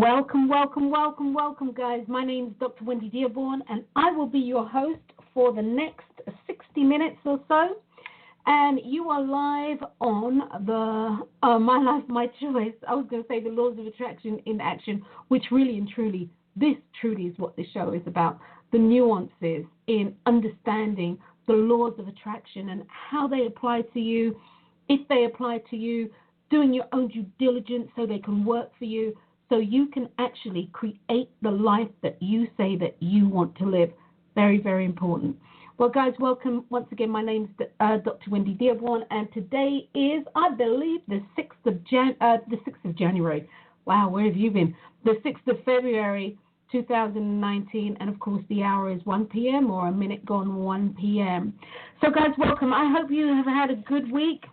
Welcome, guys. My name is Dr. Drwendydearborne, and I will be your host for the next 60 minutes or so. And you are live on the My Life, My Choice. I was going to say the laws of attraction in action, which really and truly, this truly is what this show is about. The nuances in understanding the laws of attraction and how they apply to you, if they apply to you, doing your own due diligence so they can work for you, so you can actually create the life that you say that you want to live. Very, very important. Well, guys, welcome once again. My name's Dr. Drwendydearborne, and today is, I believe, the 6th of January. Wow, where have you been? The 6th of February, 2019, and of course the hour is 1 p.m. or a minute gone 1 p.m. So, guys, welcome. I hope you have had a good week,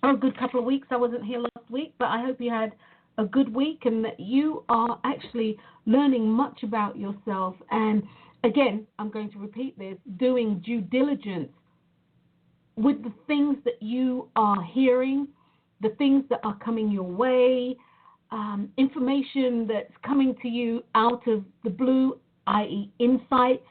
or a good couple of weeks. I wasn't here last week, but I hope you had a good week and that you are actually learning much about yourself. And again, I'm going to repeat this, doing due diligence with the things that you are hearing, the things that are coming your way, information that's coming to you out of the blue, i.e. insights,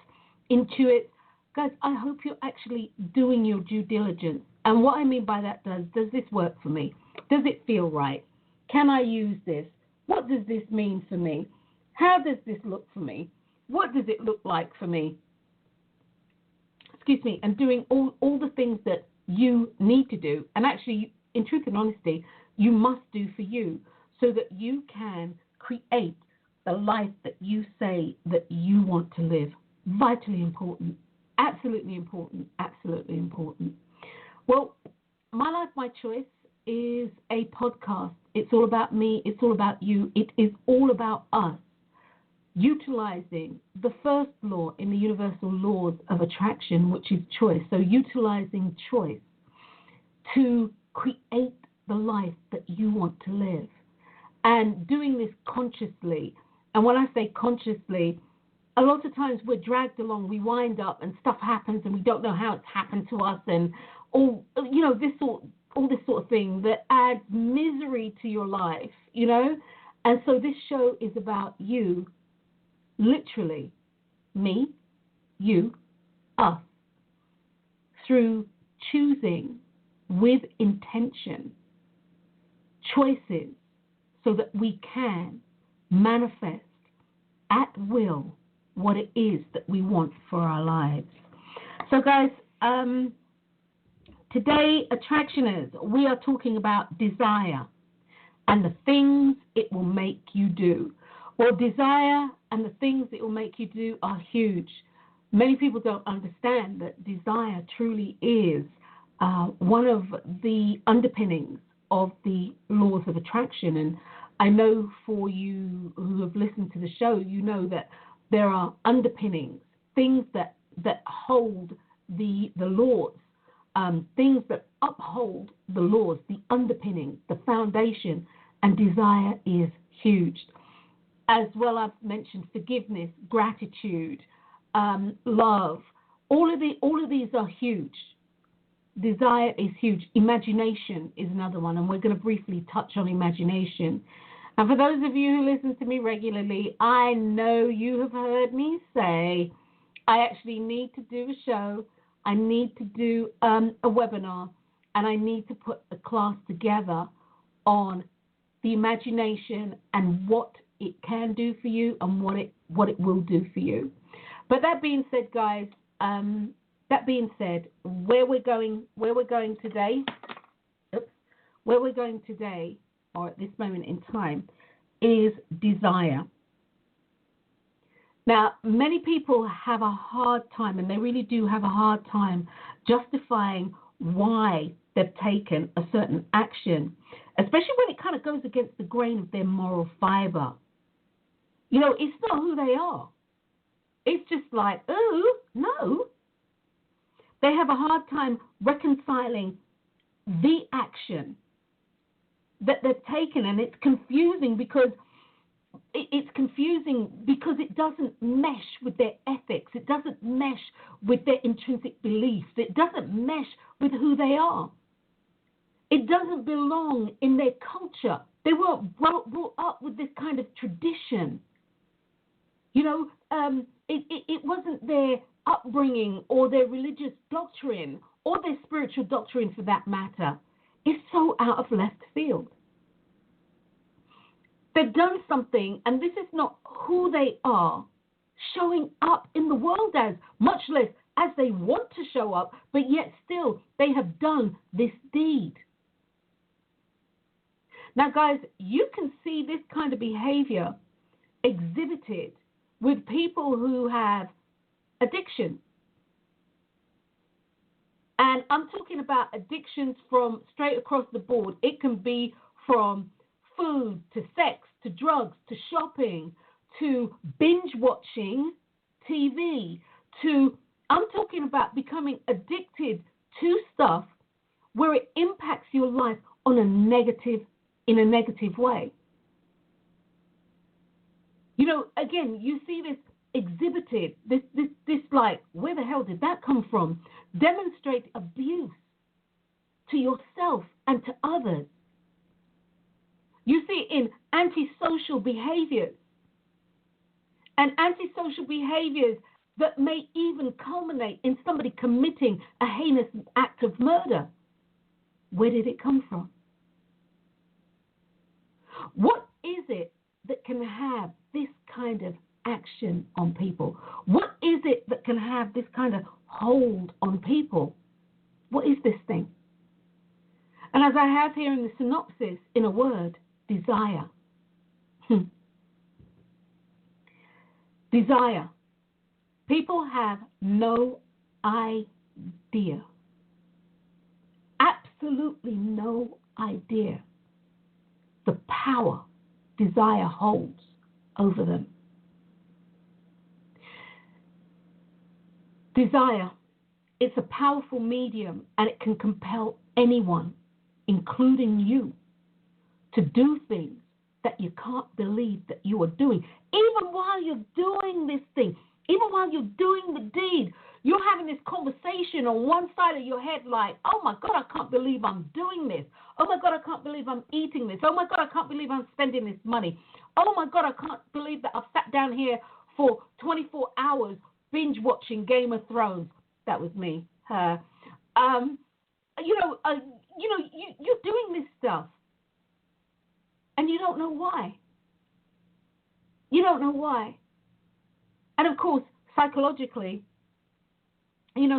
intuit. Guys, I hope you're actually doing your due diligence. And what I mean by that, does this work for me? Does it feel right? Can I use this? What does this mean for me? How does this look for me? What does it look like for me? Excuse me. And doing all the things that you need to do, and actually, in truth and honesty, you must do for you, so that you can create the life that you say that you want to live. Vitally important. Absolutely important. Absolutely important. Well, My Life, My Choice is a podcast. It's all about me. It's all about you. It is all about us utilizing the first law in the universal laws of attraction, which is choice. So utilizing choice to create the life that you want to live, and doing this consciously. And when I say consciously, a lot of times we're dragged along, we wind up and stuff happens and we don't know how it's happened to us, and all this sort of thing that adds misery to your life, And so this show is about you, literally, me, you, us, through choosing with intention choices so that we can manifest at will what it is that we want for our lives. So, guys, today, attractioners, we are talking about desire and the things it will make you do. Well, desire and the things it will make you do are huge. Many people don't understand that desire truly is one of the underpinnings of the laws of attraction. And I know for you who have listened to the show, you know that there are underpinnings, things that hold the laws. Things that uphold the laws, the underpinning, the foundation, and desire is huge. As well, I've mentioned forgiveness, gratitude, love. All of these are huge. Desire is huge. Imagination is another one, and we're going to briefly touch on imagination. And for those of you who listen to me regularly, I know you have heard me say I actually need to do a show. I need to do a webinar, and I need to put a class together on the imagination and what it can do for you and what it will do for you. But that being said, guys, where we're going today, or at this moment in time, is desire. Now, many people have a hard time, and they really do have a hard time justifying why they've taken a certain action, especially when it kind of goes against the grain of their moral fiber. It's not who they are. It's just like, oh, no. They have a hard time reconciling the action that they've taken, and it's confusing because it doesn't mesh with their ethics. It doesn't mesh with their intrinsic beliefs. It doesn't mesh with who they are. It doesn't belong in their culture. They weren't brought up with this kind of tradition. It wasn't their upbringing or their religious doctrine or their spiritual doctrine for that matter. It's so out of left field. They've done something, and this is not who they are, showing up in the world as, much less as they want to show up, but yet still they have done this deed. Now, guys, you can see this kind of behavior exhibited with people who have addiction. And I'm talking about addictions from straight across the board. It can be from food to sex to drugs to shopping to binge watching TV to, I'm talking about becoming addicted to stuff where it impacts your life in a negative way. Again, you see this exhibited, this like, where the hell did that come from? Demonstrate abuse to yourself and to others. You see in antisocial behaviors, and antisocial behaviors that may even culminate in somebody committing a heinous act of murder. Where did it come from? What is it that can have this kind of action on people? What is it that can have this kind of hold on people? What is this thing? And as I have here in the synopsis, in a word, desire. Desire. People have no idea, absolutely no idea, the power desire holds over them. Desire, it's a powerful medium, and it can compel anyone, including you, to do things that you can't believe that you are doing. Even while you're doing this thing, even while you're doing the deed, you're having this conversation on one side of your head like, oh my God, I can't believe I'm doing this. Oh my God, I can't believe I'm eating this. Oh my God, I can't believe I'm spending this money. Oh my God, I can't believe that I've sat down here for 24 hours binge watching Game of Thrones. That was me. You're doing this stuff, and you don't know why. You don't know why. And of course, psychologically,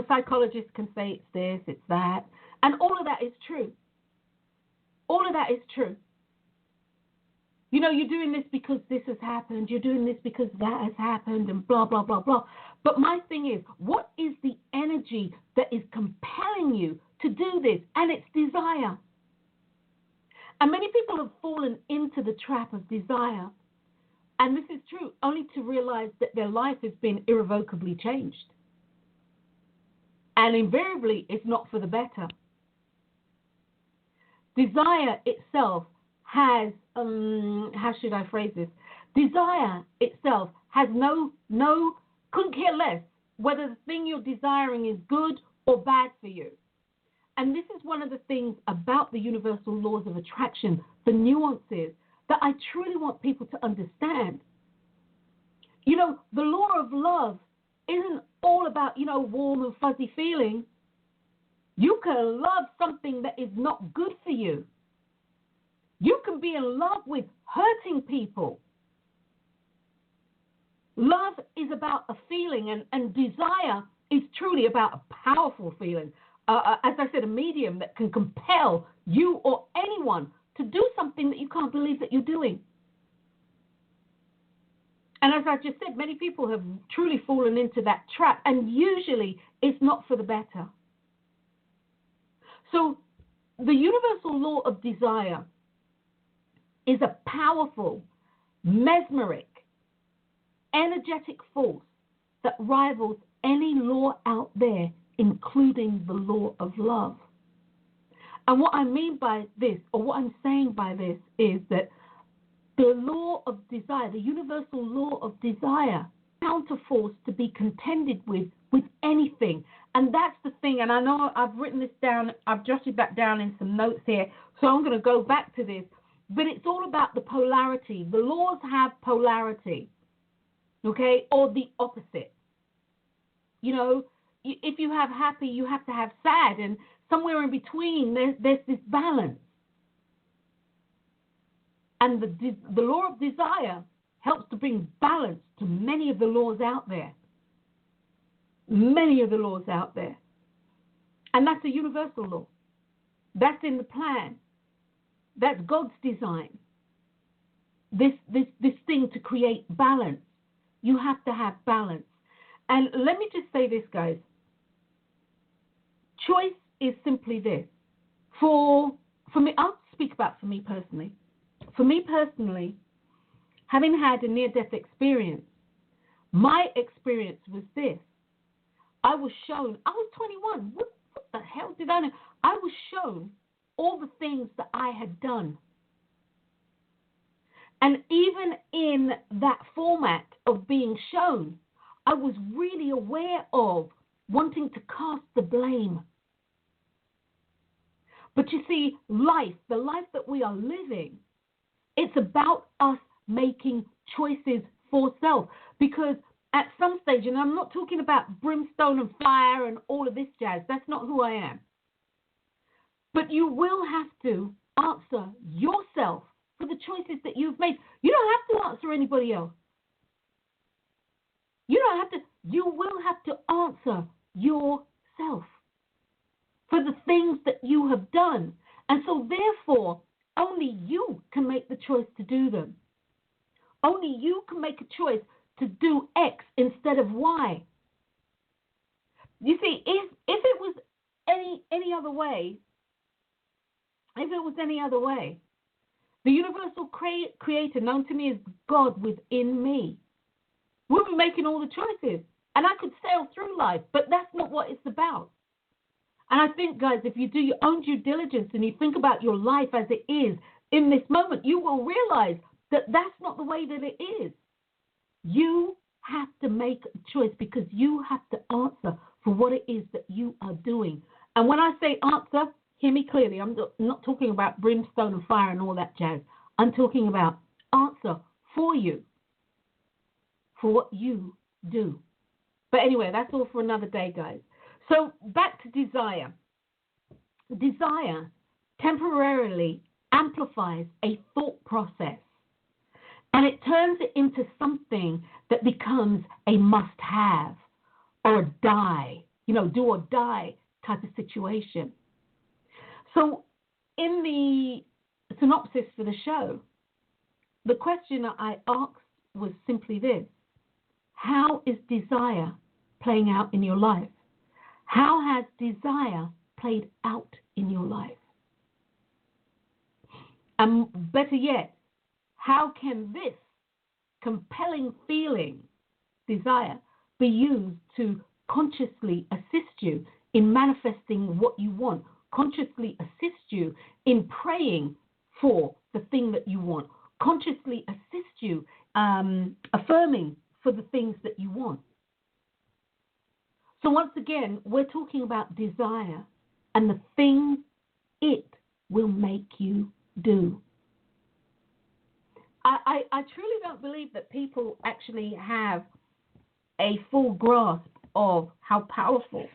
psychologists can say it's this, it's that, and all of that is true. All of that is true. You're doing this because this has happened. You're doing this because that has happened, and blah, blah, blah, blah. But my thing is, what is the energy that is compelling you to do this? And it's desire. And many people have fallen into the trap of desire. And this is true, only to realize that their life has been irrevocably changed. And invariably, it's not for the better. Desire itself has, how should I phrase this? Desire itself has couldn't care less whether the thing you're desiring is good or bad for you. And this is one of the things about the universal laws of attraction, the nuances that I truly want people to understand. The law of love isn't all about, warm and fuzzy feelings. You can love something that is not good for you. You can be in love with hurting people. Love is about a feeling, and desire is truly about a powerful feeling. As I said, a medium that can compel you or anyone to do something that you can't believe that you're doing. And as I just said, many people have truly fallen into that trap, and usually it's not for the better. So the universal law of desire is a powerful, mesmeric, energetic force that rivals any law out there, including the law of love. And what I mean by this, or what I'm saying by this, is that the law of desire, the universal law of desire, counterforce to be contended with anything. And that's the thing. And I know I've written this down. I've jotted that down in some notes here. So I'm going to go back to this. But it's all about the polarity. The laws have polarity, okay, or the opposite. You know, if you have happy, you have to have sad. And somewhere in between, there's this balance. And the law of desire helps to bring balance to many of the laws out there. Many of the laws out there. And that's a universal law. That's in the plan. That's God's design. This thing to create balance. You have to have balance. And let me just say this, guys. Choice is simply this. For me, I'll speak about for me personally. For me personally, having had a near-death experience, my experience was this. I was shown, I was 21. What the hell did I know? I was shown all the things that I had done. And even in that format of being shown, I was really aware of wanting to cast the blame. But you see, life, the life that we are living, it's about us making choices for self. Because at some stage, and I'm not talking about brimstone and fire and all of this jazz, that's not who I am. But you will have to answer yourself for the choices that you've made. You don't have to answer anybody else. You will have to answer yourself for the things that you have done. And so therefore, only you can make the choice to do them. Only you can make a choice to do X instead of Y. You see, if it was any other way, the universal creator known to me as God within me would be making all the choices. And I could sail through life, but that's not what it's about. And I think, guys, if you do your own due diligence and you think about your life as it is in this moment, you will realize that that's not the way that it is. You have to make a choice because you have to answer for what it is that you are doing. And when I say answer, hear me clearly. I'm not talking about brimstone and fire and all that jazz. I'm talking about answer for you, for what you do. But anyway, that's all for another day, guys. So back to desire. Desire temporarily amplifies a thought process, and it turns it into something that becomes a must-have or a die, do or die type of situation. So in the synopsis for the show, the question that I asked was simply this: how is desire playing out in your life? How has desire played out in your life? And better yet, how can this compelling feeling, desire, be used to consciously assist you in manifesting what you want, consciously assist you in praying for the thing that you want, consciously assist you affirming for the things that you want? So once again, we're talking about desire and the things it will make you do. I truly don't believe that people actually have a full grasp of how powerful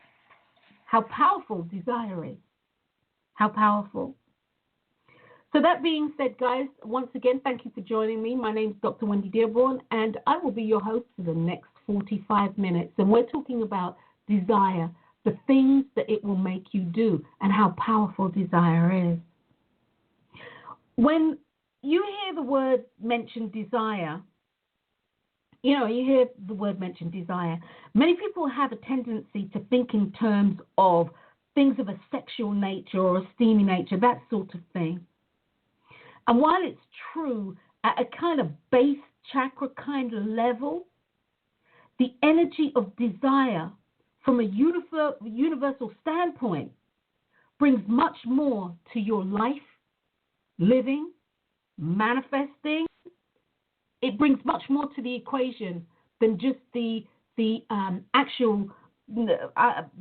desire is. How powerful. So that being said, guys, once again, thank you for joining me. My name is Dr. Wendy Dearborne, and I will be your host for the next 45 minutes. And we're talking about desire, the things that it will make you do, and how powerful desire is. When you hear the word mentioned desire, many people have a tendency to think in terms of things of a sexual nature or a steamy nature, that sort of thing. And while it's true at a kind of base chakra kind of level, the energy of desire from a universal standpoint brings much more to your life, living, manifesting. It brings much more to the equation than just the actual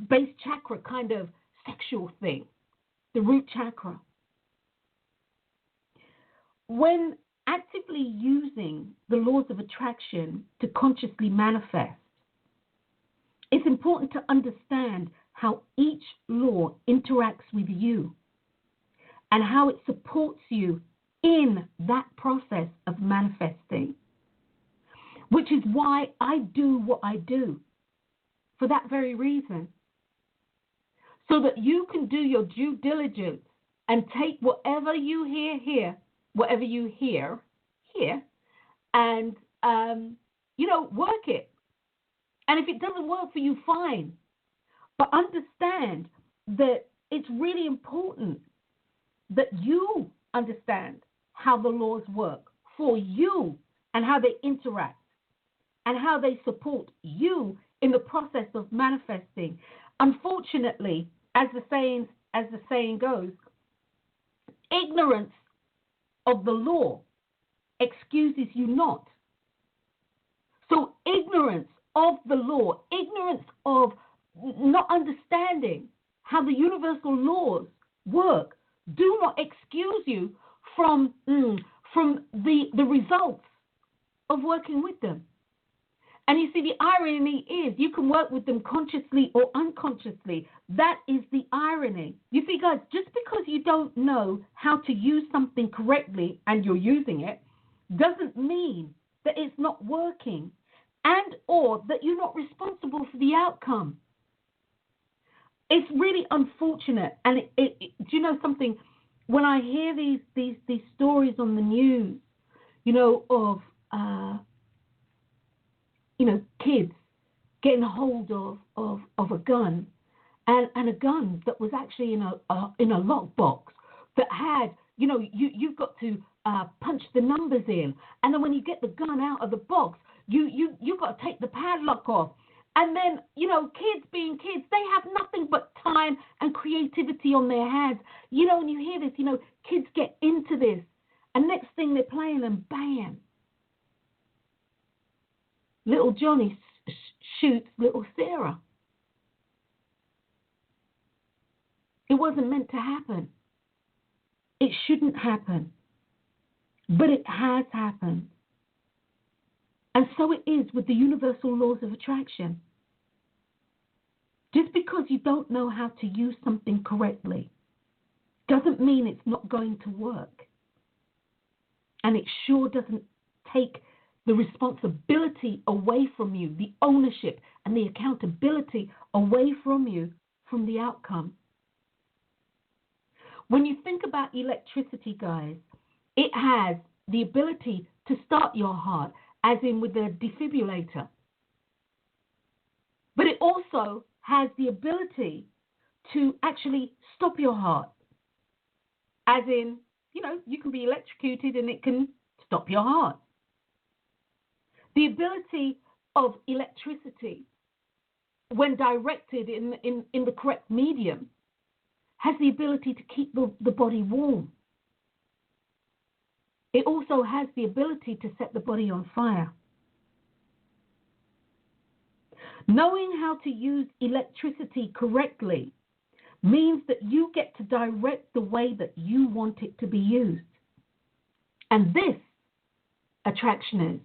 base chakra kind of sexual thing, the root chakra. When actively using the laws of attraction to consciously manifest, it's important to understand how each law interacts with you and how it supports you in that process of manifesting, which is why I do what I do, for that very reason, so that you can do your due diligence and take whatever you hear, and, work it. And if it doesn't work for you, fine. But understand that it's really important that you understand how the laws work for you and how they interact and how they support you in the process of manifesting. Unfortunately, as the saying goes, ignorance of the law excuses you not. So ignorance of the law, ignorance of not understanding how the universal laws work, do not excuse you from the results of working with them. And you see, the irony is you can work with them consciously or unconsciously. That is the irony. You see, guys, just because you don't know how to use something correctly and you're using it doesn't mean that it's not working and or that you're not responsible for the outcome. It's really unfortunate. And do you know something? When I hear these stories on the news, of kids getting hold of a gun, and a gun that was actually in a lockbox that had, you've got to punch the numbers in, and then when you get the gun out of the box, you've got to take the padlock off. And then, kids being kids, they have nothing but time and creativity on their hands. When you hear this, kids get into this. And next thing they're playing and bam, little Johnny shoots little Sarah. It wasn't meant to happen. It shouldn't happen. But it has happened. And so it is with the universal laws of attraction. Just because you don't know how to use something correctly doesn't mean it's not going to work. And it sure doesn't take the responsibility away from you, the ownership and the accountability away from you from the outcome. When you think about electricity, guys, it has the ability to start your heart, as in with the defibrillator. But it also has the ability to actually stop your heart, as in, you can be electrocuted and it can stop your heart. The ability of electricity, when directed in the correct medium, has the ability to keep the body warm. It also has the ability to set the body on fire. Knowing how to use electricity correctly means that you get to direct the way that you want it to be used. And this, attraction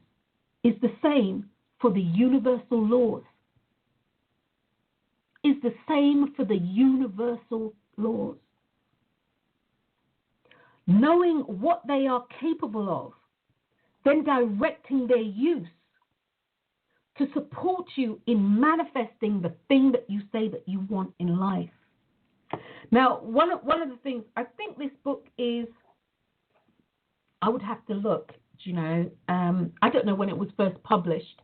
is the same for the universal laws. Is the same for the universal laws. Knowing what they are capable of, then directing their use to support you in manifesting the thing that you say that you want in life. Now, one of the things, I think this book is, I would have to look, I don't know when it was first published,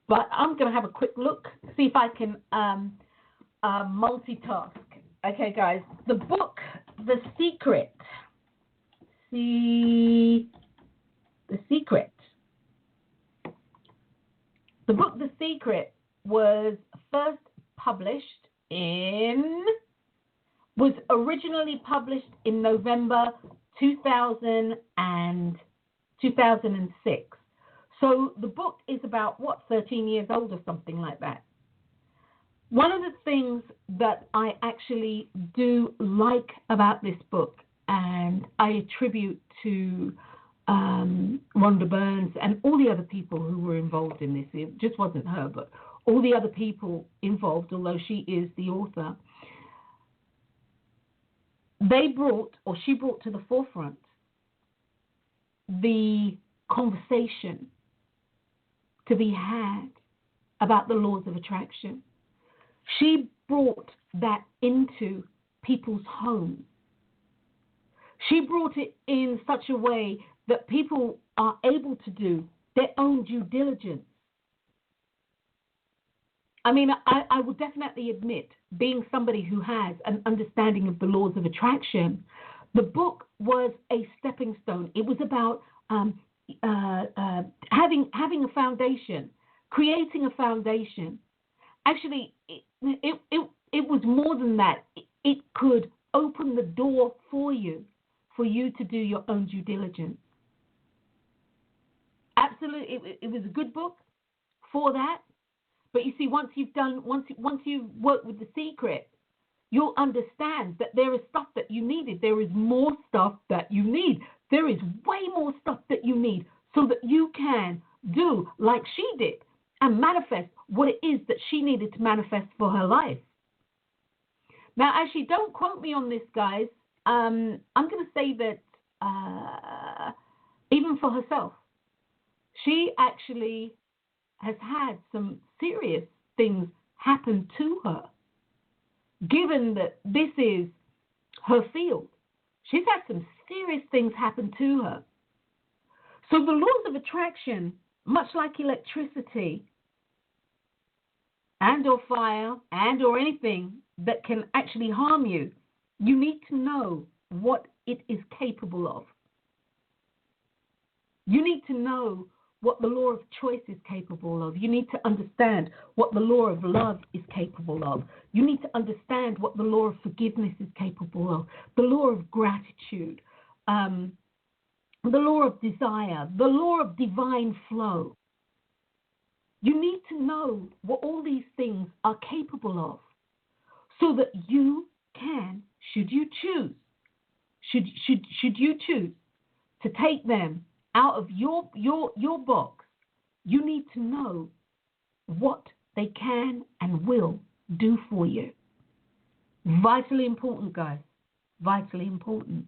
but I'm going to have a quick look, see if I can multitask. Okay, guys, the book, The Secret. The book, The Secret, was first published was originally published in November 2006. So the book is about, 13 years old or something like that. One of the things that I actually do like about this book, and I attribute to Rhonda Burns and all the other people who were involved in this, it just wasn't her, but all the other people involved, although she is the author, she brought to the forefront the conversation to be had about the laws of attraction. She brought that into people's homes. She brought it in such a way that people are able to do their own due diligence. I mean, I would definitely admit, being somebody who has an understanding of the laws of attraction, the book was a stepping stone. It was about having a foundation, creating a foundation. Actually, it was more than that. It could open the door for you to do your own due diligence. Absolutely, it was a good book for that. But you see, once you've worked with The Secret, you'll understand that there is stuff that you needed. There is more stuff that you need. There is way more stuff that you need so that you can do like she did and manifest what it is that she needed to manifest for her life. Now, actually, don't quote me on this, guys. I'm going to say that even for herself, she actually has had some serious things happen to her. Given that this is her field, she's had some serious things happen to her. So the laws of attraction, much like electricity and or fire and or anything that can actually harm you, you need to know what it is capable of. You need to know what the law of choice is capable of. You need to understand what the law of love is capable of. You need to understand what the law of forgiveness is capable of, the law of gratitude, the law of desire, the law of divine flow. You need to know what all these things are capable of so that you can, should you choose to take them out of your box, you need to know what they can and will do for you. Vitally important, guys. Vitally important.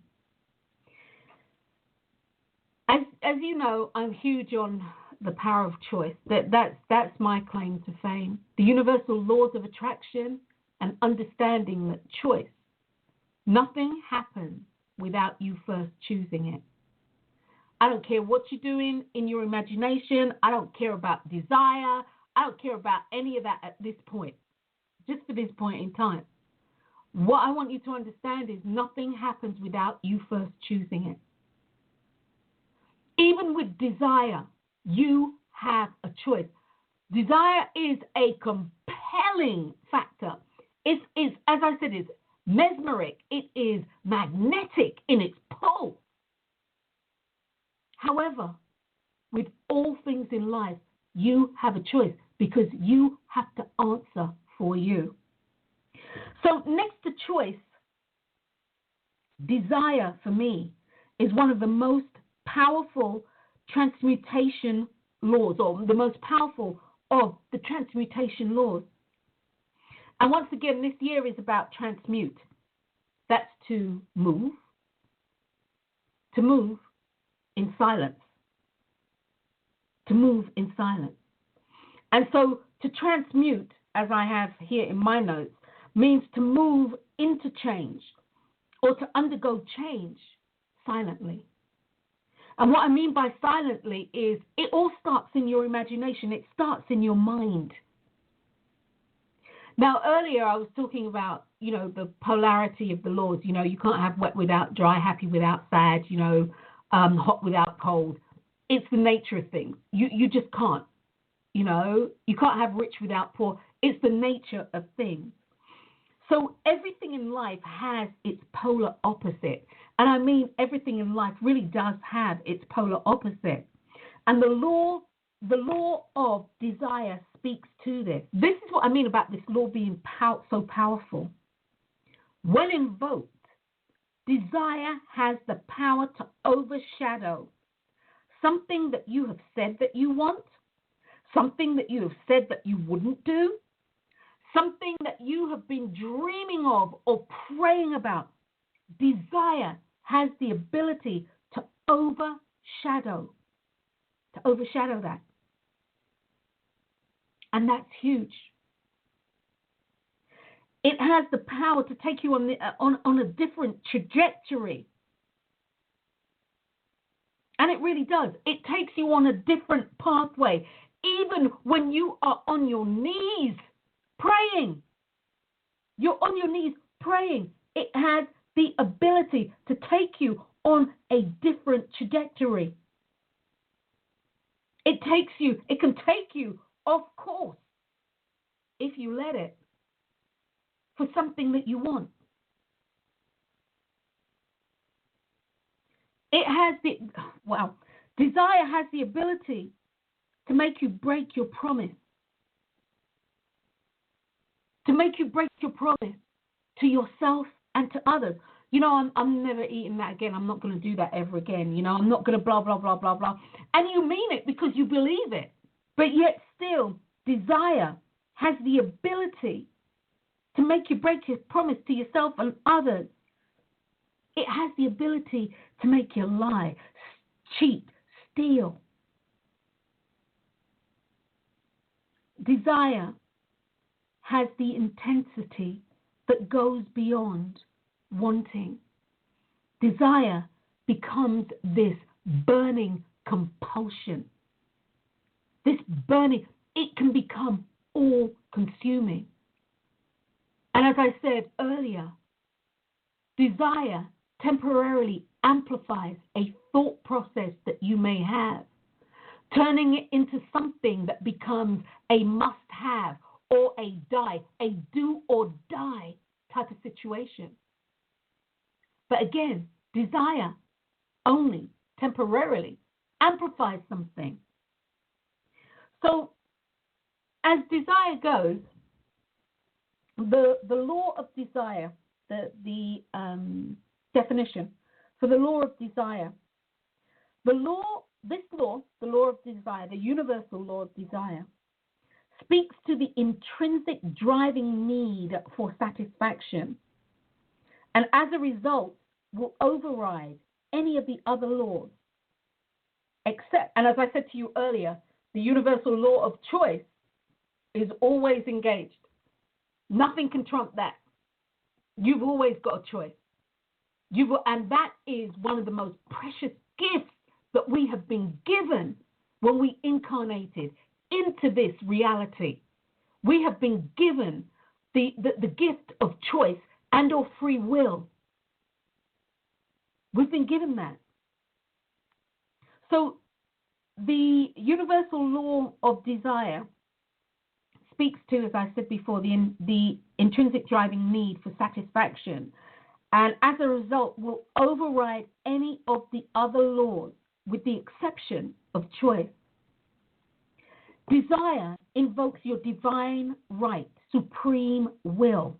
As you know, I'm huge on the power of choice. That's my claim to fame. The universal laws of attraction and understanding that choice, nothing happens without you first choosing it. I don't care what you're doing in your imagination. I don't care about desire. I don't care about any of that at this point, just for this point in time. What I want you to understand is nothing happens without you first choosing it. Even with desire, you have a choice. Desire is a compelling factor. It is, as I said, it's mesmeric. It is magnetic in its pull. However, with all things in life, you have a choice because you have to answer for you. So next to choice, desire for me is one of the most powerful transmutation laws, or the most powerful of the transmutation laws. And once again, this year is about transmute. That's to move in silence. To move in silence. And so to transmute, as I have here in my notes, means to move into change or to undergo change silently. And what I mean by silently is it all starts in your imagination. It starts in your mind. Now, earlier I was talking about, the polarity of the laws. You can't have wet without dry, happy without sad, hot without cold. It's the nature of things. You just can't. You can't have rich without poor. It's the nature of things. So everything in life has its polar opposite. And I mean everything in life really does have its polar opposite. And the law the law of desire speaks to this. This is what I mean about this law being so powerful. When invoked, desire has the power to overshadow something that you have said that you want, something that you have said that you wouldn't do, something that you have been dreaming of or praying about. Desire has the ability to overshadow that. And that's huge. It has the power to take you on a different trajectory. And it really does. It takes you on a different pathway. Even when you are on your knees praying, you're on your knees praying. It has the ability to take you on a different trajectory. It can take you off course if you let it for something that you want. Desire has the ability to make you break your promise. To make you break your promise to yourself and to others. You know, I'm never eating that again. I'm not going to do that ever again. You know, I'm not going to blah, blah, blah, blah, blah. And you mean it because you believe it. But yet still, desire has the ability to make you break your promise to yourself and others. It has the ability to make you lie, cheat, steal. Desire has the intensity that goes beyond wanting. Desire becomes this burning compulsion. This burning, it can become all-consuming. And as I said earlier, desire temporarily amplifies a thought process that you may have, turning it into something that becomes a must-have or a do-or-die type of situation. But again, desire only temporarily amplifies something. So as desire goes, the law of desire, the definition for the law of desire, the law of desire, the universal law of desire, speaks to the intrinsic driving need for satisfaction, and as a result will override any of the other laws, except, and as I said to you earlier, the universal law of choice is always engaged. Nothing can trump that. You've always got a choice. And that is one of the most precious gifts that we have been given when we incarnated into this reality. We have been given the gift of choice and or free will. We've been given that. So the universal law of desire speaks to, as I said before, the intrinsic driving need for satisfaction, and as a result will override any of the other laws with the exception of choice. Desire invokes your divine right, supreme will,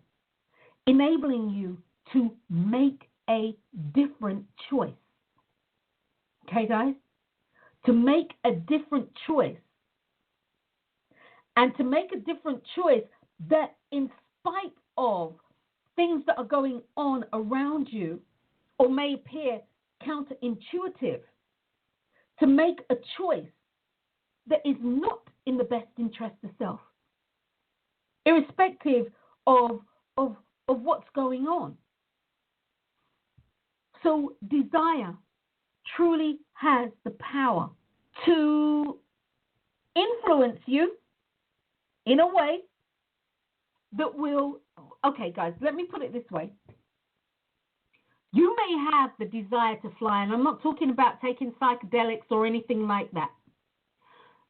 enabling you to make a different choice. Okay, guys? To make a different choice. And to make a different choice that, in spite of things that are going on around you or may appear counterintuitive, to make a choice that is not in the best interest of self, irrespective of what's going on. So desire truly has the power to influence you in a way that will, okay guys, let me put it this way. You may have the desire to fly, and I'm not talking about taking psychedelics or anything like that.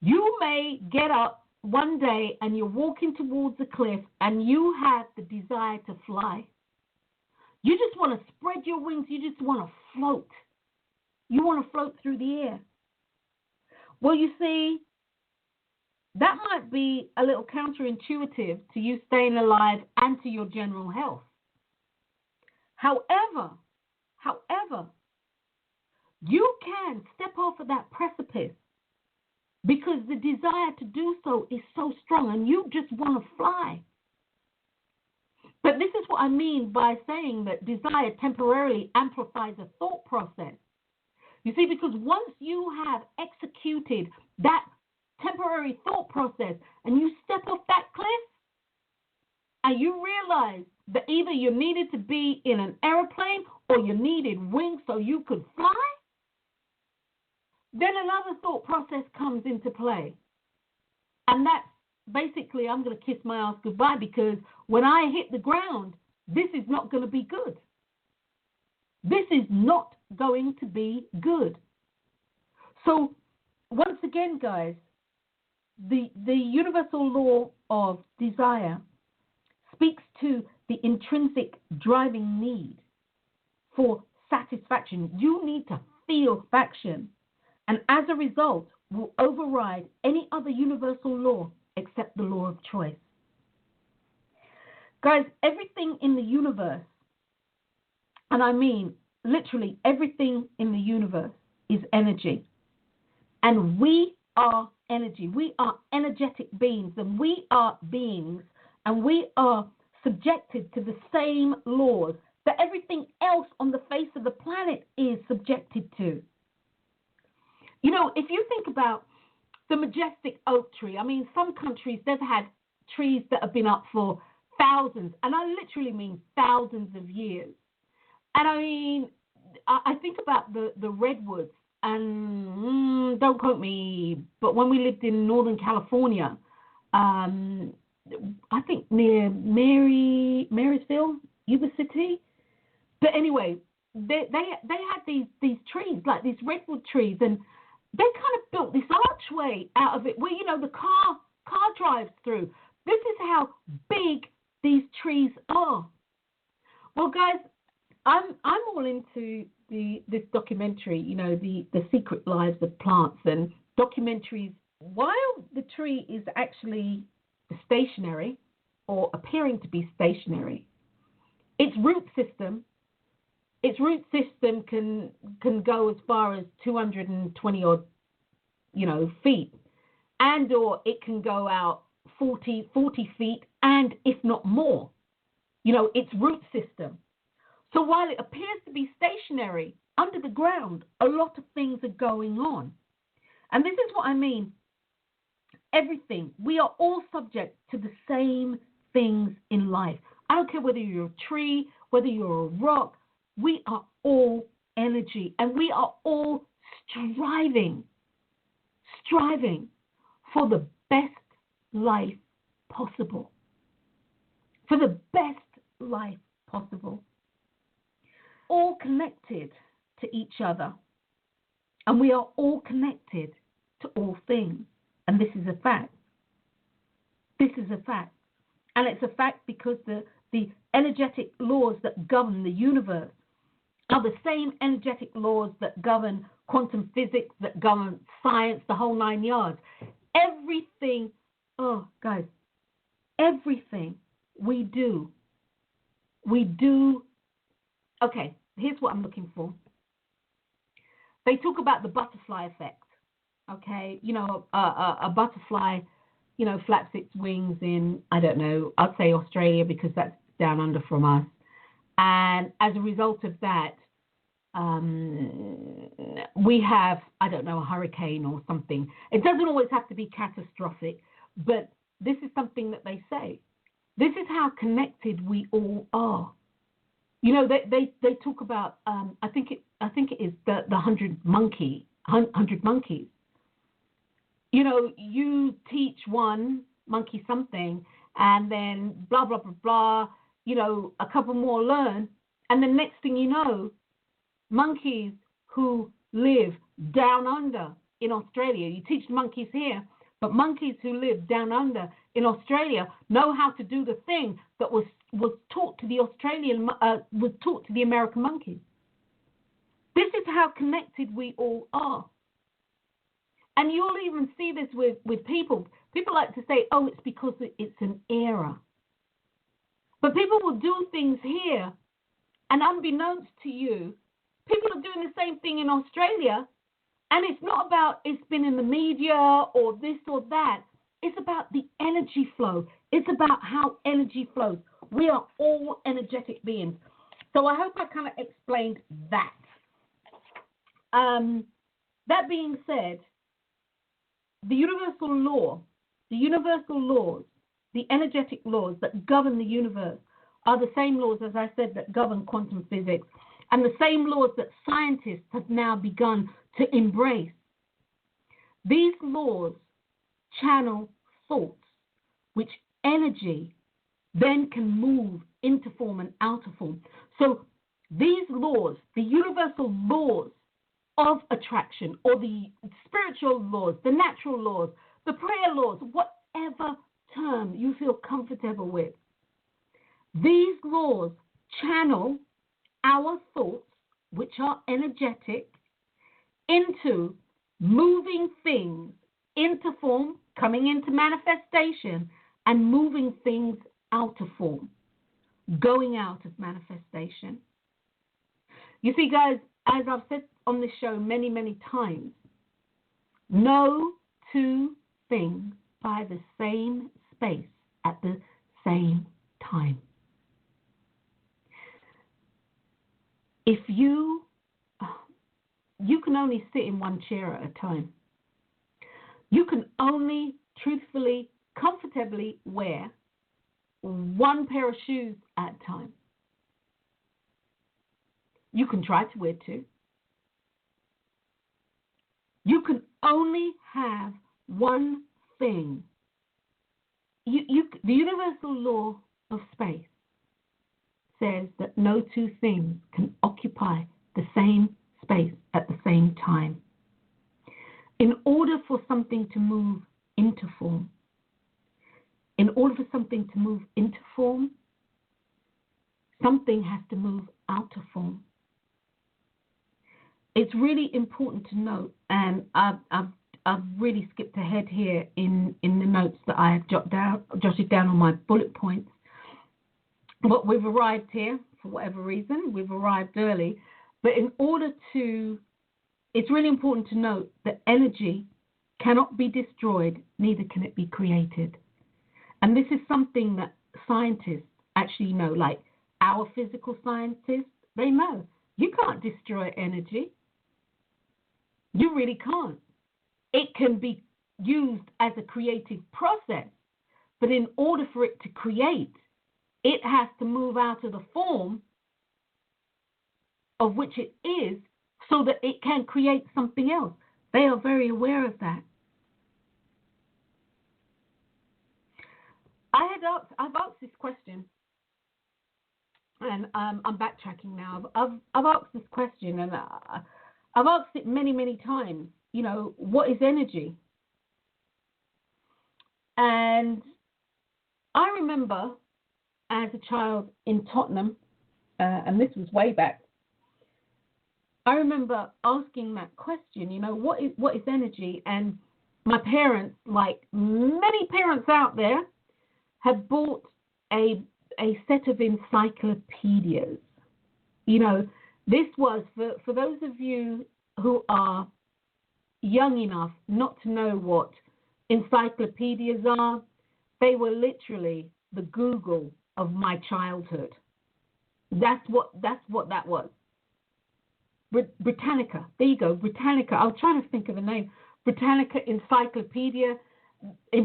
You may get up one day and you're walking towards a cliff and you have the desire to fly. You just want to spread your wings. You just want to float. You want to float through the air. Well, you see, that might be a little counterintuitive to you staying alive and to your general health. However, you can step off of that precipice because the desire to do so is so strong and you just want to fly. But this is what I mean by saying that desire temporarily amplifies a thought process. You see, because once you have executed that temporary thought process and you step off that cliff and you realize that either you needed to be in an airplane or you needed wings so you could fly, then another thought process comes into play. And that's basically, I'm going to kiss my ass goodbye because when I hit the ground, this is not going to be good. This is not going to be good. So once again, guys, the universal law of desire speaks to the intrinsic driving need for satisfaction. You need to feel faction, and as a result will override any other universal law except the law of choice. Guys, everything in the universe, and I mean literally everything in the universe, is energy. And we are energy. We are energetic beings, and we are beings, and we are subjected to the same laws that everything else on the face of the planet is subjected to. You know, if you think about the majestic oak tree, I mean, some countries, they've had trees that have been up for thousands, and I literally mean thousands of years. And I mean, I think about the redwoods, and don't quote me, but when we lived in Northern California, I think near Marysville, Yuba City. But anyway, they had these trees, like these redwood trees, and they kind of built this archway out of it where, you know, the car drives through. This is how big these trees are. Well, guys, I'm all into this documentary, you know, the secret lives of plants and documentaries. While the tree is actually stationary or appearing to be stationary, its root system can go as far as 220 odd, you know, feet, and or it can go out 40 feet, and if not more, you know, its root system. So while it appears to be stationary, under the ground, a lot of things are going on. And this is what I mean. Everything, we are all subject to the same things in life. I don't care whether you're a tree, whether you're a rock, we are all energy, and we are all striving for the best life possible. For the best life possible. All connected to each other, and we are all connected to all things, and this is a fact. This is a fact, and it's a fact because the energetic laws that govern the universe are the same energetic laws that govern quantum physics, that govern science, the whole 9 yards. Everything, oh guys, everything we do. Okay, here's what I'm looking for. They talk about the butterfly effect. Okay, you know, a butterfly, you know, flaps its wings in, I don't know, I'd say Australia because that's down under from us. And as a result of that, we have, I don't know, a hurricane or something. It doesn't always have to be catastrophic, but this is something that they say. This is how connected we all are. You know, they talk about, I think it is the 100 monkeys. You know, you teach one monkey something, and then blah, blah, blah, blah, you know, a couple more learn, and the next thing you know, monkeys who live down under in Australia, you teach monkeys here, but monkeys who live down under in Australia know how to do the thing that was taught to the was taught to the American monkeys. This is how connected we all are. And you'll even see this with people. people like to say, oh, it's because it's an era. But people will do things here, and unbeknownst to you, people are doing the same thing in Australia, and it's not about it's been in the media or this or that. It's about the energy flow. It's about how energy flows. We are all energetic beings. So I hope I kind of explained that. That being said, the universal laws, the energetic laws that govern the universe are the same laws, as I said, that govern quantum physics, and the same laws that scientists have now begun to embrace. These laws channel thoughts, which energy then can move into form and out of form. So these laws, the universal laws of attraction, or the spiritual laws, the natural laws, the prayer laws, whatever term you feel comfortable with, these laws channel our thoughts, which are energetic, into moving things into form, coming into manifestation, and moving things out of form, going out of manifestation. You see, guys, as I've said on this show many, many times, no two things by the same space at the same time. If you can only sit in one chair at a time. You can only truthfully, comfortably wear one pair of shoes at a time. You can try to wear two. You can only have one thing. The universal law of space says that no two things can occupy the same space at the same time. In order for something to move into form, something has to move out of form. It's really important to note, and I've really skipped ahead here in the notes that I have jotted down on my bullet points. But we've arrived here for whatever reason. We've arrived early. But it's really important to note that energy cannot be destroyed, neither can it be created. And this is something that scientists actually know, like our physical scientists, they know. You can't destroy energy. You really can't. It can be used as a creative process, but in order for it to create, it has to move out of the form of which it is so that it can create something else. They are very aware of that. I've asked this question, and I'm backtracking now. I've asked this question, and I've asked it many, many times. You know, what is energy? And I remember as a child in Tottenham, and this was way back, I remember asking that question, you know, what is energy? And my parents, like many parents out there, had bought a set of encyclopedias. You know, this was, for those of you who are young enough not to know what encyclopedias are, they were literally the Google of my childhood. That's what that was. Britannica. There you go, Britannica. I was trying to think of the name. Britannica encyclopedias. They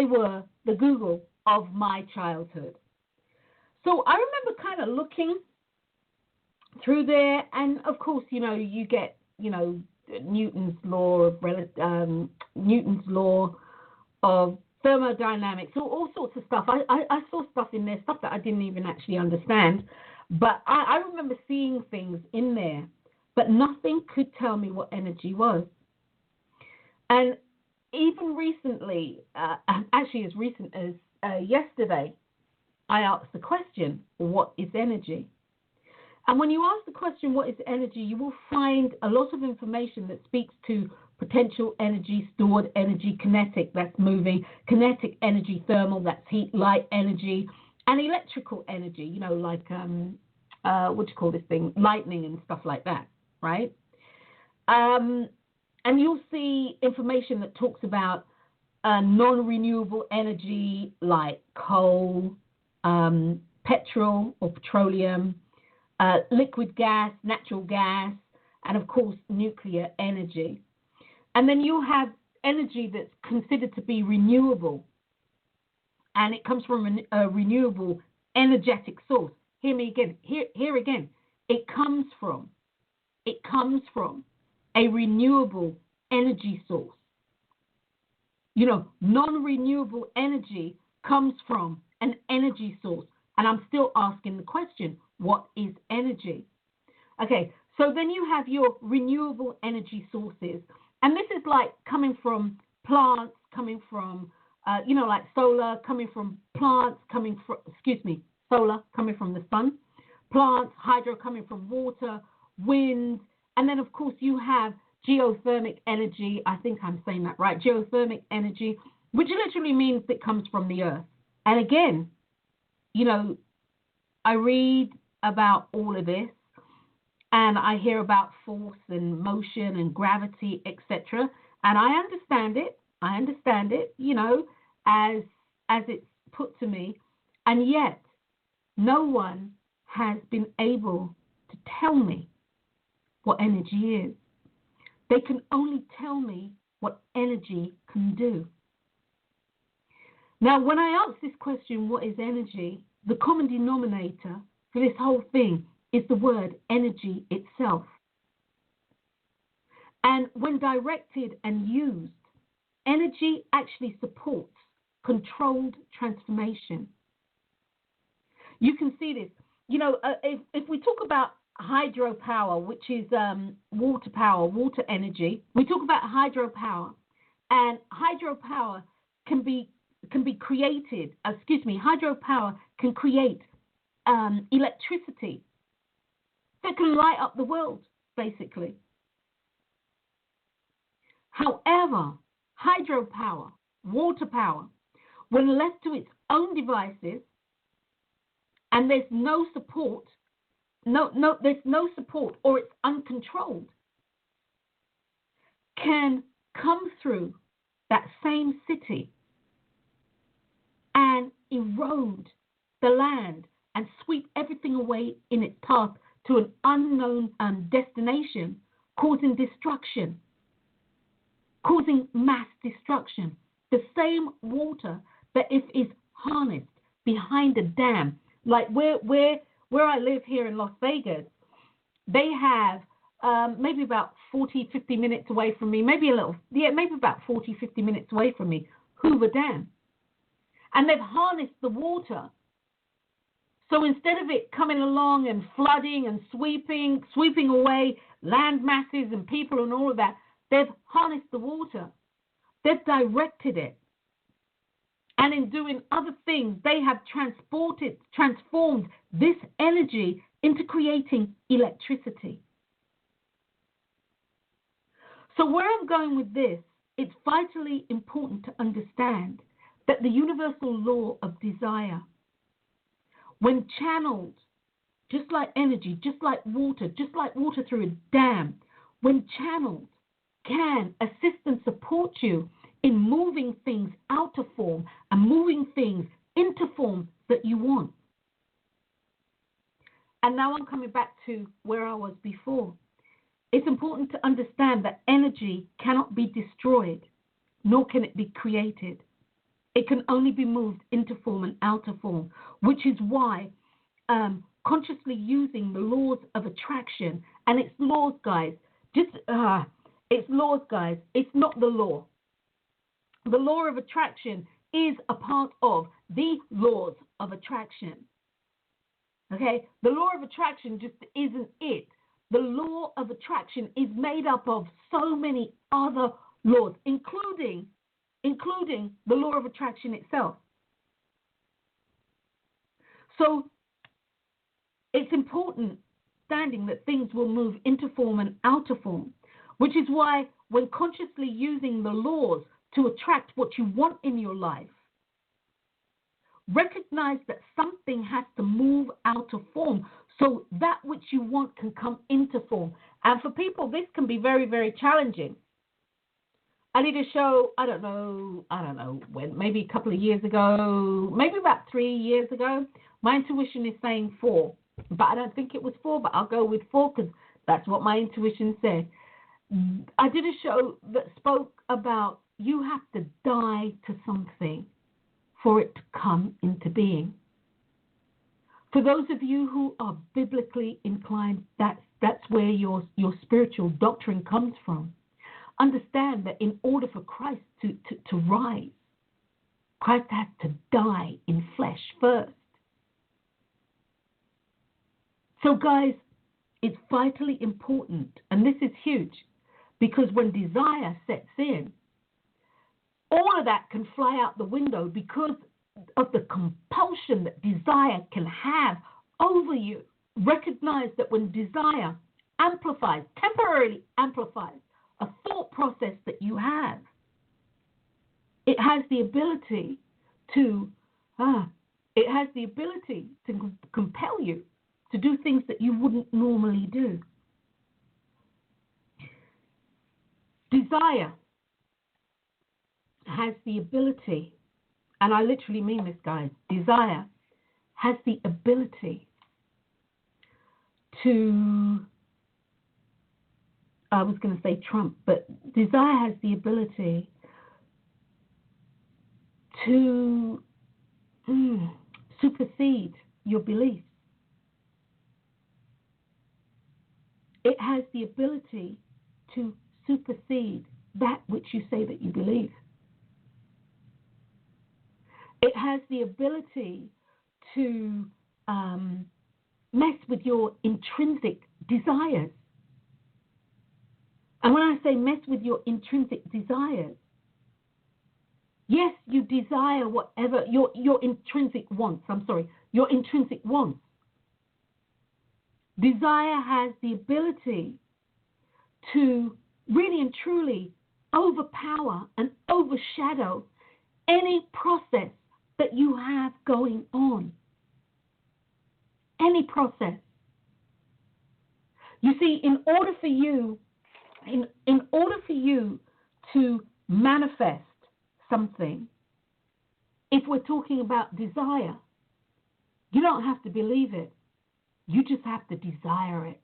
were the Google of my childhood. So I remember kind of looking through there, and of course, you know, you get, you know, Newton's law of thermodynamics, all sorts of stuff. I saw stuff in there, stuff that I didn't even actually understand. But I remember seeing things in there, but nothing could tell me what energy was. And even recently, actually as recent as yesterday, I asked the question, what is energy? And when you ask the question, what is energy, you will find a lot of information that speaks to potential energy, stored energy, kinetic, that's moving, kinetic energy, thermal, that's heat, light energy, and electrical energy, you know, like, what do you call this thing, lightning and stuff like that, right? And you'll see information that talks about non-renewable energy like coal, petrol or petroleum, liquid gas, natural gas, and of course nuclear energy. And then you have energy that's considered to be renewable, and it comes from a renewable energetic source. Hear me again. Here again. It comes from a renewable energy source. You know, non-renewable energy comes from an energy source. And I'm still asking the question, what is energy? Okay, so then you have your renewable energy sources. And this is like coming from plants, coming from, you know, like solar, coming from plants, solar coming from the sun, plants, hydro coming from water, wind, and then, of course, you have geothermic energy. I think I'm saying that right. Geothermic energy, which literally means it comes from the earth. And again, you know, I read about all of this, and I hear about force and motion and gravity, etc. And I understand it, you know, as it's put to me. And yet, no one has been able to tell me what energy is. They can only tell me what energy can do. Now, when I ask this question, what is energy? The common denominator for this whole thing is the word energy itself. And when directed and used, energy actually supports controlled transformation. You can see this. You know, if we talk about hydropower, which is water power, water energy, we talk about hydropower, and hydropower can be created. Hydropower can create electricity that can light up the world, basically. However, hydropower, water power, when left to its own devices, and there's no support, there's no support, or it's uncontrolled, can come through that same city and erode the land and sweep everything away in its path to an unknown destination, causing destruction, causing mass destruction. The same water that if is harnessed behind a dam, like where I live here in Las Vegas, they have maybe about 40, 50 minutes away from me, maybe about 40, 50 minutes away from me, Hoover Dam. And they've harnessed the water. So instead of it coming along and flooding and sweeping away land masses and people and all of that, they've harnessed the water. They've directed it. And in doing other things, they have transformed this energy into creating electricity. So where I'm going with this, it's vitally important to understand that the universal law of desire, when channeled, just like energy, just like water through a dam, when channeled, can assist and support you in moving things out of form and moving things into form that you want. And now I'm coming back to where I was before. It's important to understand that energy cannot be destroyed, nor can it be created. It can only be moved into form and out of form, which is why consciously using the laws of attraction, and its laws, guys, it's laws, guys, it's not the law. The law of attraction is a part of the laws of attraction. Okay? The law of attraction just isn't it. The law of attraction is made up of so many other laws, including the law of attraction itself. So it's important understanding that things will move into form and out of form, which is why when consciously using the laws to attract what you want in your life, recognize that something has to move out of form so that which you want can come into form. And for people, this can be very, very challenging. I did a show, I don't know when, maybe a couple of years ago, maybe about 3 years ago. My intuition is saying 4, but I don't think it was 4, but I'll go with 4 because that's what my intuition said. I did a show that spoke about you have to die to something for it to come into being. For those of you who are biblically inclined, that's where your spiritual doctrine comes from. Understand that in order for Christ to rise, Christ has to die in flesh first. So guys, it's vitally important, and this is huge, because when desire sets in, all of that can fly out the window because of the compulsion that desire can have over you. Recognize that when desire amplifies, temporarily amplifies, a thought process that you have, it has the ability to compel you to do things that you wouldn't normally do. Desire has the ability, and I literally mean this, guys, desire has the ability to, I was going to say trump, but desire has the ability to supersede your beliefs. It has the ability to supersede that which you say that you believe. It has the ability to mess with your intrinsic desires. And when I say mess with your intrinsic desires, yes, you desire whatever your intrinsic wants. Your intrinsic wants. Desire has the ability to really and truly overpower and overshadow any process that you have going on. Any process. You see, in order for you to manifest something, if we're talking about desire, you don't have to believe it. You just have to desire it.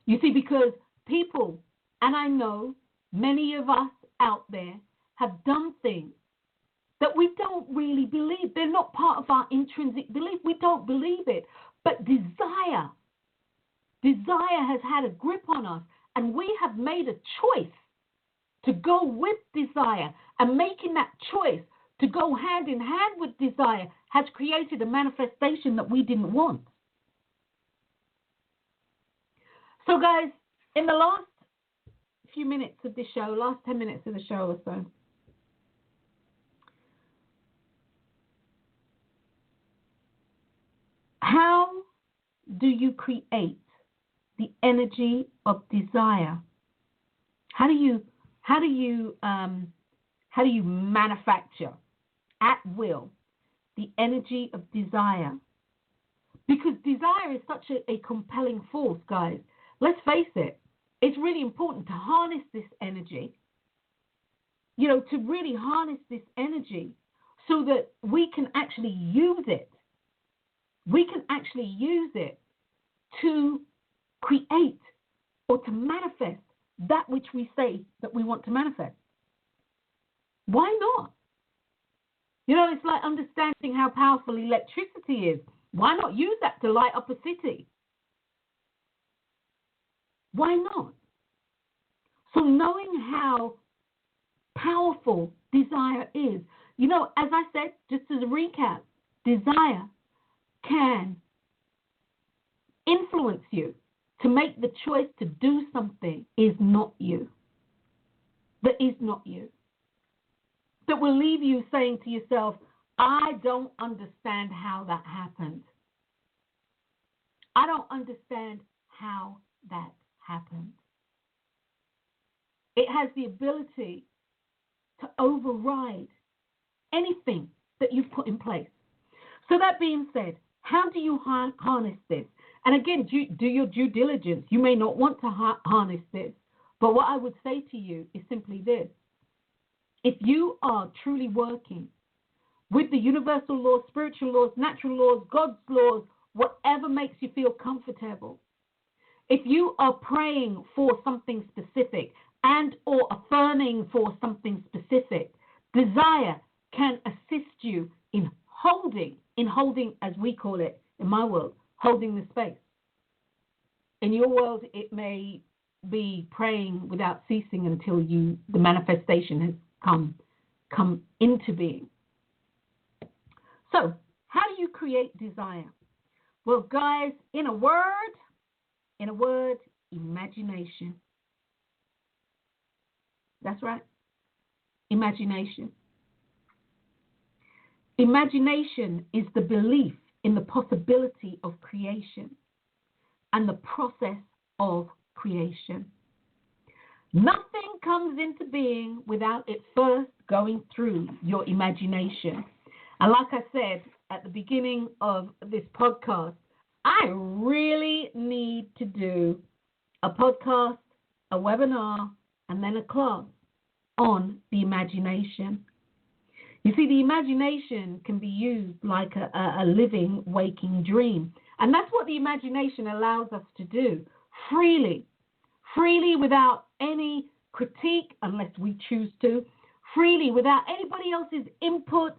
You see, because people, and I know many of us out there, have done things that we don't really believe. They're not part of our intrinsic belief. We don't believe it. But desire has had a grip on us, and we have made a choice to go with desire, and making that choice to go hand in hand with desire has created a manifestation that we didn't want. So guys, in the last few minutes of this show, last 10 minutes of the show or so, how do you create the energy of desire? How do you manufacture at will the energy of desire? Because desire is such a compelling force, guys. Let's face it. It's really important to harness this energy, to really harness this energy so that we can actually use it. We can actually use it to create or to manifest that which we say that we want to manifest. Why not? It's like understanding how powerful electricity is. Why not use that to light up a city? Why not? So knowing how powerful desire is, as I said, just as a recap, desire can influence you to make the choice to do something is not you. That is not you. That will leave you saying to yourself, I don't understand how that happened. I don't understand how that happened. It has the ability to override anything that you've put in place. So that being said, how do you harness this? And again, do your due diligence. You may not want to harness this, but what I would say to you is simply this. If you are truly working with the universal laws, spiritual laws, natural laws, God's laws, whatever makes you feel comfortable, if you are praying for something specific and or affirming for something specific, desire can assist you in holding, as we call it in my world, holding the space. In your world, it may be praying without ceasing until the manifestation has come into being. So, how do you create desire? Well, guys, in a word, imagination. That's right. Imagination. Imagination is the belief in the possibility of creation and the process of creation. Nothing comes into being without it first going through your imagination. And like I said at the beginning of this podcast, I really need to do a podcast, a webinar, and then a class on the imagination. You see, the imagination can be used like a living, waking dream. And that's what the imagination allows us to do, freely without any critique, unless we choose to, freely without anybody else's input.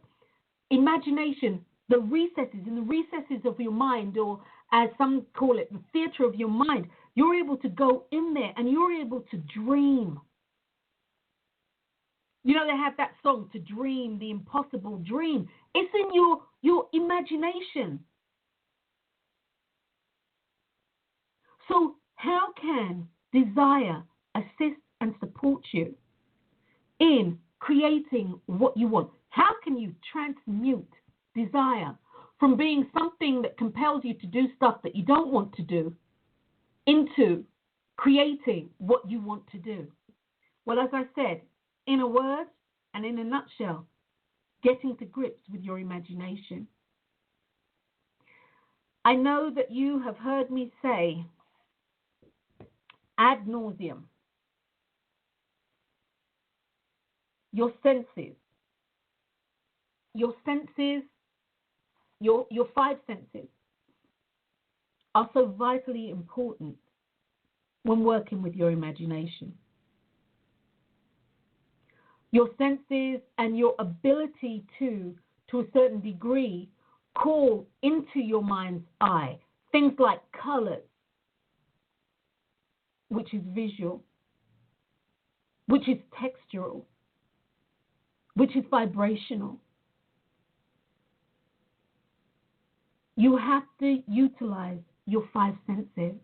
Imagination, in the recesses of your mind, or as some call it, the theater of your mind, you're able to go in there and you're able to dream. You know, they have that song, to dream the impossible dream. It's in your imagination. So how can desire assist and support you in creating what you want? How can you transmute desire from being something that compels you to do stuff that you don't want to do into creating what you want to do? Well, as I said, in a word and in a nutshell, getting to grips with your imagination. I know that you have heard me say ad nauseum, your five senses are so vitally important when working with your imagination. Your senses and your ability to a certain degree, call into your mind's eye things like colors, which is visual, which is textural, which is vibrational. You have to utilize your five senses.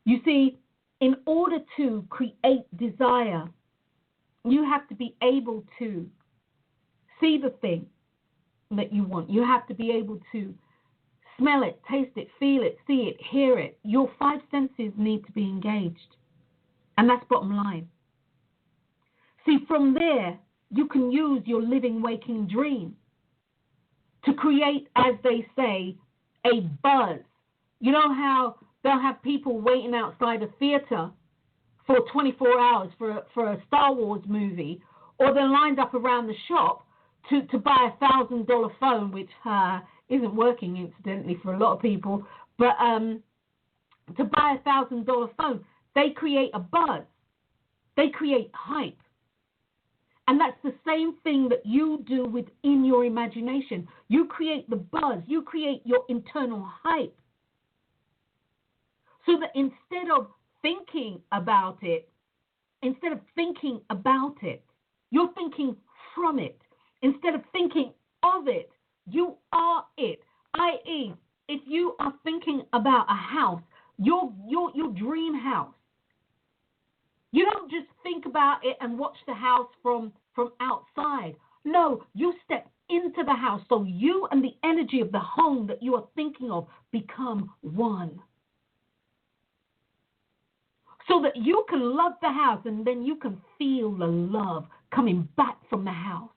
You see, in order to create desire, you have to be able to see the thing that you want. You have to be able to smell it, taste it, feel it, see it, hear it. Your five senses need to be engaged. And that's bottom line. See, from there, you can use your living, waking dream to create, as they say, a buzz. You know how they'll have people waiting outside a theater for 24 hours for a Star Wars movie, or they're lined up around the shop to buy $1,000 phone, which isn't working, incidentally, for a lot of people, but to buy $1,000 phone, they create a buzz. They create hype. And that's the same thing that you do within your imagination. You create the buzz. You create your internal hype. So that instead of thinking about it, you're thinking from it. Instead of thinking of it, you are it. I.e., if you are thinking about a house, your dream house, you don't just think about it and watch the house from outside. No, you step into the house, so you and the energy of the home that you are thinking of become one. so that you can love the house and then you can feel the love coming back from the house.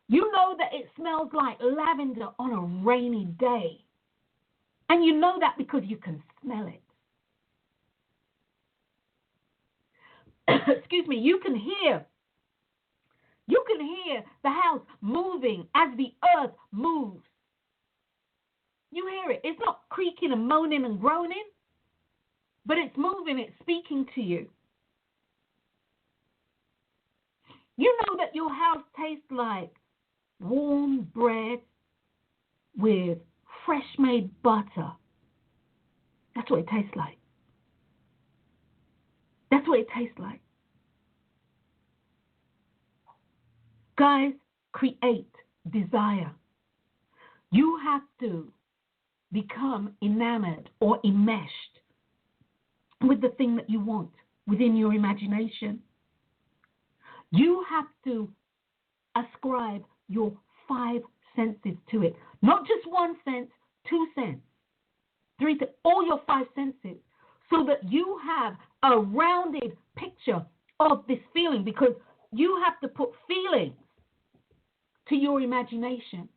You know that it smells like lavender on a rainy day. And you know that because you can smell it. Excuse me, you can hear the house moving as the earth moves. You hear it. It's not creaking and moaning and groaning, but it's moving, it's speaking to you. You know that your house tastes like warm bread with fresh made butter. That's what it tastes like. That's what it tastes like. Guys, create desire. You have to become enamored or enmeshed with the thing that you want within your imagination. You have to ascribe your 5 senses to it. Not just 1 sense, 2 senses, 3 senses, all your 5 senses, so that you have a rounded picture of this feeling, because you have to put feelings to your imagination,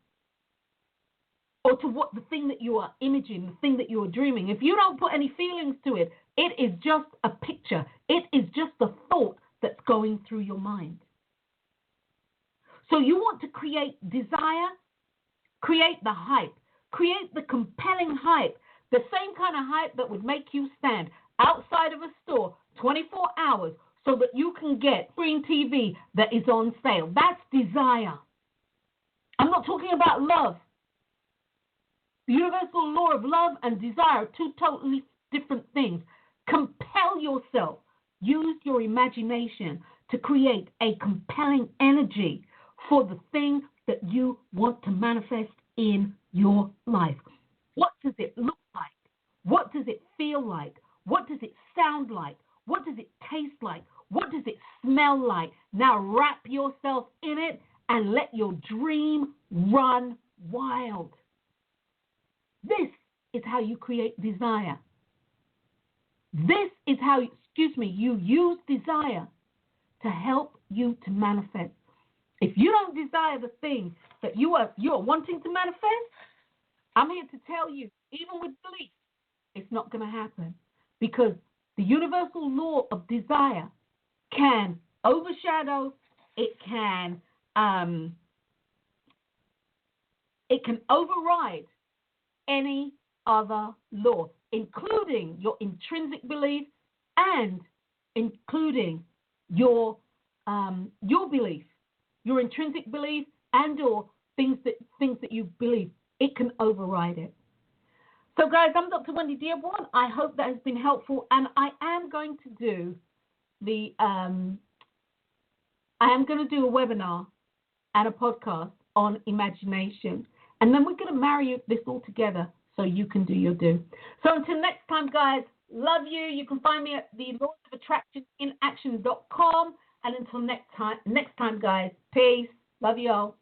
or to what the thing that you are imaging, the thing that you are dreaming. If you don't put any feelings to it, it is just a picture. It is just a thought that's going through your mind. So you want to create desire, create the hype, create the compelling hype, the same kind of hype that would make you stand outside of a store 24 hours so that you can get free TV that is on sale. That's desire. I'm not talking about love. The universal law of love and desire are 2 totally different things. Compel yourself. Use your imagination to create a compelling energy for the thing that you want to manifest in your life. What does it look like? What does it feel like? What does it sound like? What does it taste like? What does it smell like? Now wrap yourself in it and let your dream run wild. This is how you create desire. This is how, you use desire to help you to manifest. If you don't desire the thing that you are wanting to manifest, I'm here to tell you, even with belief, it's not going to happen, because the universal law of desire can overshadow, it can override any other law, including your intrinsic belief and including your belief, your intrinsic belief and or things that you believe. It can override it. So guys, I'm Dr. Wendy Dearborne. I hope that has been helpful, and I am going to do a webinar and a podcast on imagination, and then we're going to marry this all together so you can do your do. So until next time, guys, love you. You can find me at the laws of attraction in action.com, and until next time, guys, peace. Love you all.